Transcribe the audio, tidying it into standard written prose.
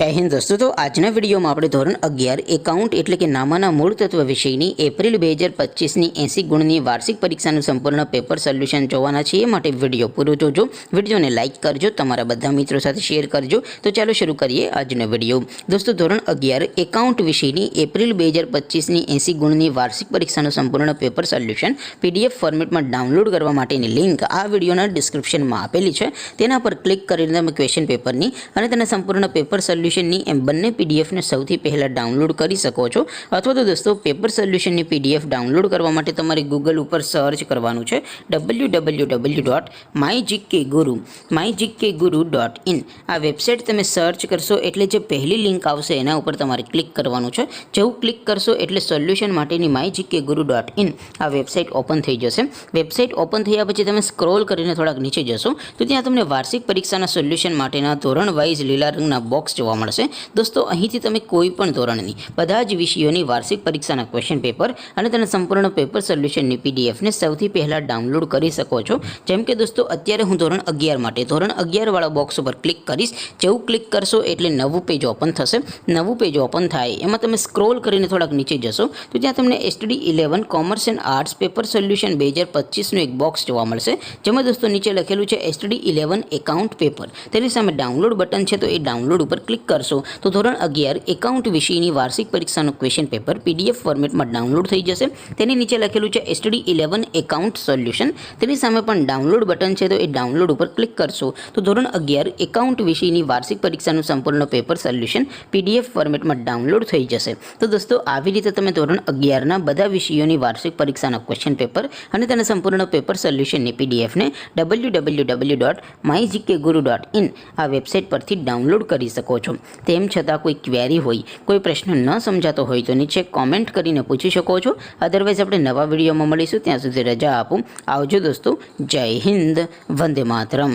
जय हिंद दोस्तों। तो आजना विडियो में આપણે ધોરણ 11 એકાઉન્ટ એટલે કે નામાના મૂળ તત્વ વિષયની એપ્રિલ 2025 ની 80 ગુણની વાર્ષિક પરીક્ષાનું સંપૂર્ણ પેપર સોલ્યુશન જોવાના છીએ। માટે વિડિયો પૂરો જોજો, વિડિયોને લાઈક કરજો, તમારા બધા મિત્રો સાથે શેર કરજો। તો ચાલો શરૂ કરીએ આજનો વિડિયો। દોસ્તો ધોરણ 11 એકાઉન્ટ વિષયની એપ્રિલ 2025 ની 80 ગુણની વાર્ષિક પરીક્ષાનું સંપૂર્ણ પેપર સોલ્યુશન પીડીએફ ફોર્મેટમાં ડાઉનલોડ કરવા માટેની લિંક આ વિડિયોના ડિસ્ક્રિપ્શનમાં આપેલી છે। તેના પર ક્લિક કરીને તમે ક્વેશ્ચન પેપરની અને તેના સંપૂર્ણ પેપર સોલ્યુશન બંને પીડીએફ ને સૌથી પહેલા ડાઉનલોડ કરી શકો છો। અથવા તો દોસ્તો પેપર સોલ્યુશનની પીડીએફ ડાઉનલોડ કરવા માટે તમારે ગૂગલ ઉપર સર્ચ કરવાનું છે www.mygkguru.in। આ વેબસાઇટ તમે સર્ચ કરશો એટલે જે પહેલી લિંક આવશે એના ઉપર તમારે ક્લિક કરવાનું છે। જેવું ક્લિક કરશો એટલે સોલ્યુશન માટેની mygkguru.in આ વેબસાઇટ ઓપન થઈ જશે। વેબસાઇટ ઓપન થયા પછી તમે સ્ક્રોલ કરીને થોડાક નીચે જશો તો ત્યાં તમને વાર્ષિક પરીક્ષાના સોલ્યુશન માટેના ધોરણ વાઇઝ લીલા રંગના બોક્સ જોવા મળશે। दोस्तों અહીંથી તમે કોઈ પણ ધોરણની બધા જ વિષયોની વાર્ષિક પરીક્ષાના ક્વેશ્ચન પેપર અને તેના સંપૂર્ણ પેપર સોલ્યુશનની પીડીએફ ને સૌથી પહેલા ડાઉનલોડ કરી શકો છો। જેમ કે દોસ્તો અત્યારે હું ધોરણ 11 માટે ધોરણ 11 વાળા બોક્સ ઉપર ક્લિક કરીશ। જેવું ક્લિક કરશો એટલે નવું પેજ ઓપન થશે। નવું પેજ ઓપન થાય એમાં તમે સ્ક્રોલ કરીને થોડાક નીચે જશો તો ત્યાં તમને STD 11 commerce and arts paper solution 2025 નું એક બોક્સ જોવા મળશે। જેમાં દોસ્તો નીચે લખેલું છે STD 11 એકાઉન્ટ પેપર। તેની સામે ડાઉનલોડ બટન છે તો એ ડાઉનલોડ ઉપર ક્લિક કરશો तो ધોરણ 11 એકાઉન્ટ વિષયની વાર્ષિક પરીક્ષાનું ક્વેશ્ચન પેપર પીડીએફ ફોર્મેટમાં ડાઉનલોડ થઈ જશે। તેની નીચે લખેલું છે STD 11 એકાઉન્ટ સોલ્યુશન। તેની સામે પણ ડાઉનલોડ બટન છે તો એ ડાઉનલોડ ઉપર ક્લિક કરશો તો ધોરણ 11 એકાઉન્ટ વિષયની વાર્ષિક પરીક્ષાનું સંપૂર્ણ પેપર સોલ્યુશન પીડીએફ ફોર્મેટમાં ડાઉનલોડ થઈ જશે। તો દોસ્તો આવી રીતે તમે ધોરણ 11 ના બધા વિષયોની વાર્ષિક પરીક્ષાના ક્વેશ્ચન પેપર અને તેના સંપૂર્ણ પેપર સોલ્યુશનની પીડીએફ ને www.mygkguru.in આ વેબસાઇટ પરથી ડાઉનલોડ કરી શકો છો। તેમ છતાં કોઈ ક્વેરી હોય, કોઈ પ્રશ્ન ન સમજાતો હોય તો નીચે કોમેન્ટ કરીને પૂછી શકો છો। અધરવાઇઝ આપણે નવા વિડીયોમાં મળીશું, ત્યાં સુધી રજા આપો। આવજો દોસ્તો। જય હિન્દ, વંદે માતરમ।